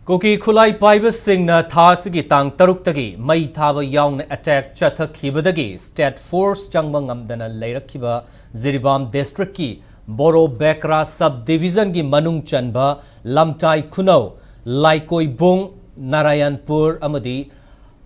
Koki Kulai Piper Singna Thasigi Tang Taruktagi, Mai Tava Young attack Chatha Kibadagi, State Force Changbangam Later Kiba, Jiribam District Ki, Boro Bekra Subdivision Gi Manung Chanba, Lamtai Kuno, Laikoi Bung, Narayanpur Amadi,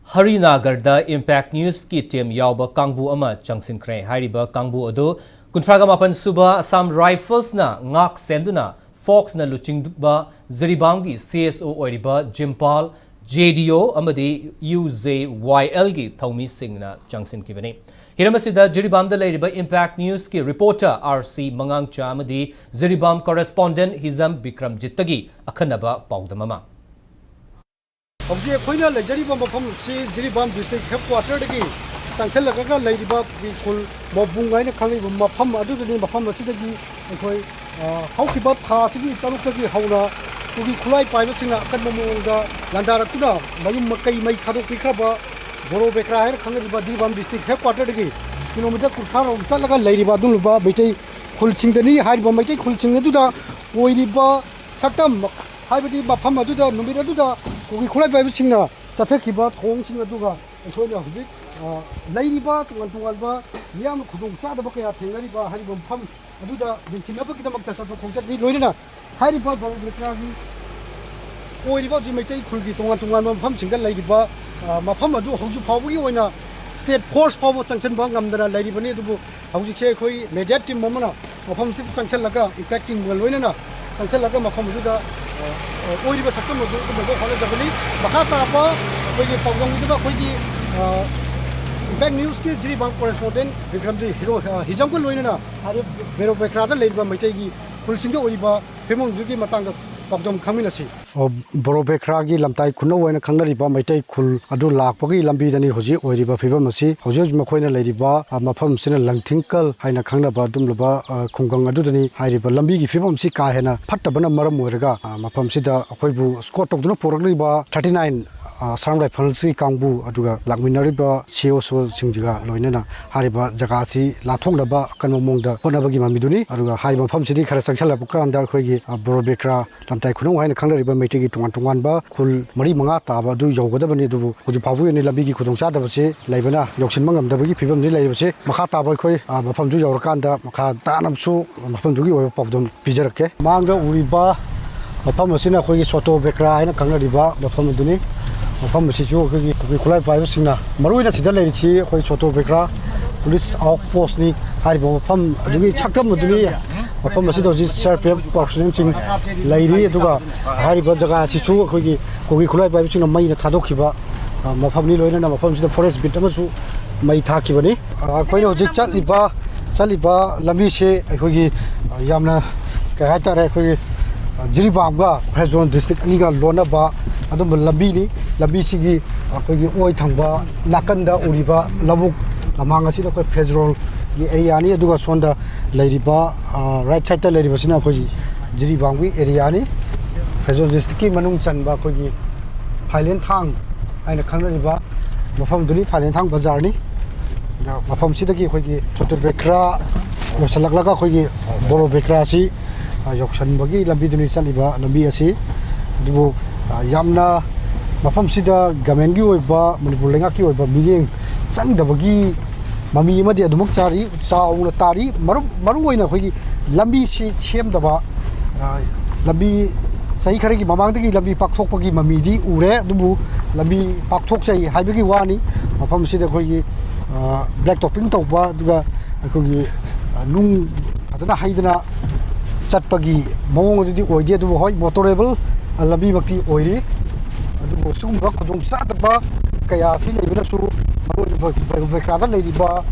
Harinagarda Impact News Ki Team Yauba Kangbu Ama Changsin Kre, Hariba Kangbu Ado, Kuntragamapan Suba, Assam Rifles na Ngak Senduna, Fox na Luchingba, Jiribam gi CSO Oriba, Jimpal, JDO, Amadi, UZYL gi Thomi Singna Changsin Kibani. Hiramasida Jiribam da Ladiba Impact News ki reporter RC Mangangcha Amadi, Jiribam correspondent Hizam Bikram Jittagi, Akanaba Paudamama. Object final Jiribam from Jiribam district headquarters again. Sanction Laka Ladybug, we call Mobunga, Kali, Mapam, I do the name of Pamati, how about Kasi, Tarukaki, Hauna, to be Kulai pilots in Akanamunga, Landarakuna, Makai, Mai Kado Pikaba, Boro Bekra, Kanaba Jiribam district headquarters again. You know, Kutara, Talaga, Ladybadulba, Meitei, Kulchingani, Hideba, Meitei, Kulchingaduda, Oidiba, Satam, Hibadi, Pamaduda, Numiraduda, we Kulai by Singna, Tatakiba, Hong Singaduga, and so on. Ladybug, Wantualba, Yam Kuduka, the Baka, Thingli, Haribam Pump, Aduda, the Tinapaki, the Maktas of Khunja, Lorena, Haribam, Bekragi, Oidiba, Meitei, Kulgi, Tongan, Pump, Single Ladybug, Mapamadu, Hoju Pawi, when a state force power sanction bangam, the Ladybani, Hoju Koi, Mediati Momana, Mapam City Sanction Laga, impacting Walwena, Sanction Laga, Mapamuda, Oidiba Sakamu, the Holiday, Bahata, Pagam, Back news ki Jiribam correspondent Bikram ji hero hijam ko loina are vero bekrada leiba Meitei Kulsinga Oriba Femong Jugi Matanga Pagdom Kaminasi Boro Bekragi Lamtai Kuno and Kangariba Meitei Kul Adu Lakpagi Lambi Dani Hoji Oriba Fibamasi Hoji Makoina Ladyba Mapam Sina Langtinkal Haina Kangaba Dumlaba Kungang Adudani Hariba Lambi Fibamsi Kahena Patabana Maramurga Mapam Sida Hoibu Scott of the Poragriba 39 Assam Rifles Kangbu Aduga Lakminariba CSO Singjiga Loinena Hariba Jagasi Latonglaba Kanomongda Honabagi Mamiduni Aduga Haiba Pam City Karasangala Bukanda Kogi Boro Bekra Lamtai Kuno and Kangariba Meitei Tuantuanba Kul Mari Manga Taba do Yogadabani do Ujipabu and Labigi Kudonsa Davasi Labana Yokshin Mangam Dabagi Pibam Nilay Makata Boy Mapam du Yorkanda Maka Tanamsu Mapandugi or Popdom Pijarke Manga Uriba Mapamasina Kogi Soto Bekra and Kangariba Mapamuduni Mapam Situ Kulai Piper Singna Maruina Sida Lady Soto Bekra Police Outpost ni Haribo Pam Dugi Chakam Duni Mapam Sido Sharp Portion Lady Duga Haribo Jaga Situ Kogi Kulai Piper Singna Mai Tadokiba Mapamni Loina Mapam the forest bit Amazu Mai Takibani Koino Jik Saliba Lamishe Kogi Yamna Kahata Kogi Jiribam Prezon district Liga Lonaba Adam Labini Labisigi Oi Tangba Nakanda Uriba Labuk Amangasi Pedro Ariani Duga Sonda Ladyba right side Lady Vasina Koji Jiribamwi Ariani Prezon district Manung Chanba Kogi Highland Tang and a Kanariba Mafam Duni Highland Tang Bazarni Mafam Sitaki Kogi Soto Bekra Salaka Kogi Boro Bekrasi Yokshan Bagi Lambiduni Saliba Lambiasi Dubu Yamna Mafam Sida Gamengi Oba Manipur Lengaki Oba Meeting Sang the Bagi Mami Madi Adumukari Sauna Tari Maruina Hogi Lambi Chem Daba Lambi Saikari Mamangaki Lambi Paktopagi Mamidi Ure Dubu Lambi Paktok Say Hibagi Wani Mafam Sida Hogi Black Topping Toba Duga Kogi Nung Atana Haidana Satpagi Mong the Odia to Hoi Motorable Alabi Bakti Oiri Sum Bakudum Sataba Kayasi Levisu Bekrada Ladyba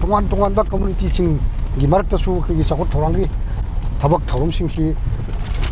Tuan community sing Gimarta Su Sakot Torangi Tabak Torum Singsi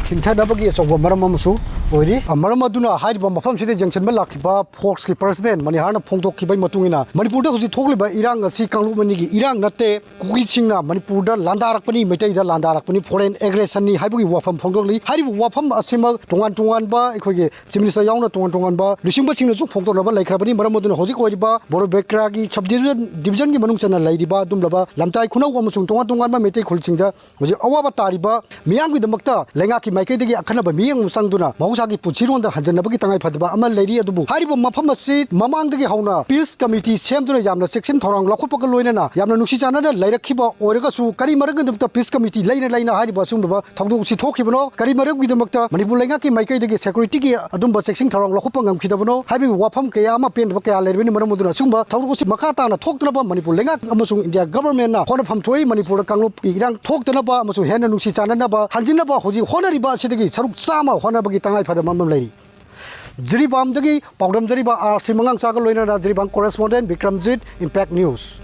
Tintabagi of Maramasu Oiri Maramaduna Hidebam Mafam City Junction Malakiba Fox President Manihana Pontoki by Matungina Manipur was told by Irang Si Kanlumanigi Irang Nate Kuichina Manipur Landarakani Meitei Landarakani foreign aggression Habi Wafam Pongoli Hari Wafam Asima Tuan Ba Ekoge Simisa Yana Tuan Ba Lusimba Chino Pontoraba like Rabani Maramaduna Hosi Oiba Boro Bekragi Subdivision Manungana Ladyba Dumlaba Lamtai Kuna Wamusung Tuan Meitei Kulchinda was Awaba Tariba Miang with the Makta Lengaki Maikedi Akanaba Miang Sangduna Mausa ꯃꯁꯥꯒꯤ ꯄꯨꯟꯁꯤꯔꯣꯟꯗ ꯍꯟꯖꯟꯅꯕꯒꯤ ꯇꯉꯥꯏ ꯐꯗꯕ ꯑꯃ ꯂꯩꯔꯤ ꯑꯗꯨꯕꯨ ꯍꯥꯏꯔꯤꯕ ꯃꯐꯝ ꯑꯁꯤ ꯃꯃꯥꯡꯗꯒꯤ ꯍꯧꯅ ꯄꯤꯁ ꯀꯃꯤꯇꯤ ꯁꯦꯝꯗꯨꯅ ꯌꯥꯝꯅ ꯆꯦꯛꯁꯤꯟ ꯊꯧꯔꯥꯡ ꯂꯧꯈꯠꯄꯒ ꯂꯣꯏꯅꯅ ꯌꯥꯝꯅ ꯅꯨꯡꯁꯤ ꯆꯥꯟꯅꯅ ꯂꯩꯔꯛꯈꯤꯕ ꯑꯣꯏꯔꯒꯁꯨ ꯀꯔꯤ ꯃꯔꯝꯒꯤꯗꯃꯛꯇ ꯄꯤꯁ ꯀꯃꯤꯇꯤ ꯂꯩꯅ ꯍꯥꯏꯔꯤꯕ ꯑꯁꯤꯒꯨꯝꯂꯕ ꯊꯧꯗꯣꯛꯁꯤ ꯊꯣꯛꯈꯤꯕꯅꯣ ꯀꯔꯤ ꯃꯔꯝꯒꯤꯗꯃꯛꯇ ꯃꯅꯤꯄꯨꯔ ꯂꯩꯉꯥꯛꯀꯤ ꯃꯥꯏꯀꯩꯗꯒꯤ ꯁꯦꯀ꯭ꯌꯨꯔꯤꯇꯤꯒꯤ ꯑꯗꯨꯝꯕ ꯆꯦꯛꯁꯤꯟ ꯊꯧꯔꯥꯡ ꯂꯧꯈꯠꯄ ꯉꯝꯈꯤꯗꯕꯅꯣ ꯍꯥꯏꯕꯒꯤ ꯋꯥꯐꯝ ꯀꯌꯥ ꯑꯃ ꯄꯦꯟꯗꯕ ꯀꯌꯥ ꯂꯩꯔꯕꯅꯤ ꯃꯔꯝ ꯑꯗꯨꯅ ꯑꯁꯤꯒꯨꯝꯕ ꯊꯧꯗꯣꯛꯁꯤ ꯃꯈꯥ ꯇꯥꯅ ꯊꯣꯛꯇꯅꯕ ꯃꯅꯤꯄꯨꯔ ꯂꯩꯉꯥꯛ ꯑꯃꯁꯨꯡ ꯏꯟꯗꯤꯌꯥ ꯒꯚꯔꯟꯃꯦꯟꯠꯅ ꯍꯣꯠꯅꯐꯝ ꯊꯣꯛꯏ ꯃꯅꯤꯄꯨꯔꯗ ꯀꯥꯡꯂꯨꯞꯀꯤ ꯏꯔꯥꯡ ꯊꯣꯛꯇꯅꯕ ꯑꯃꯁꯨꯡ ꯍꯦꯟꯅ ꯅꯨꯡꯁꯤ ꯆꯥꯟꯅꯅꯕ ꯍꯟꯖꯤꯟꯅꯕ ꯍꯧꯖꯤꯛ ꯍꯣꯠꯅꯔꯤꯕ ꯑꯁꯤꯗꯒꯤ ꯁꯔꯨꯛ ꯆꯥꯝꯃ ꯍꯣꯠꯅꯕꯒꯤ ꯇꯉꯥꯏ ꯐꯗꯕ ꯑꯃ ꯂꯩꯔꯤ ꯖꯤꯔꯤꯕꯥꯝꯗꯒꯤ ꯄꯥꯎꯗꯝꯖꯔꯤꯕ ꯑꯥꯔ ꯁꯤ ꯃꯉꯥꯡꯆꯥꯒ ꯂꯣꯏꯅꯅ ꯖꯤꯔꯤꯕꯥꯝ ꯀꯣꯔꯦꯁꯄꯣꯟꯗꯦꯟꯠ ꯕꯤꯀ꯭ꯔꯝꯖꯤꯠ ꯏꯝꯄꯦꯛ ꯅ꯭ꯌꯨꯁ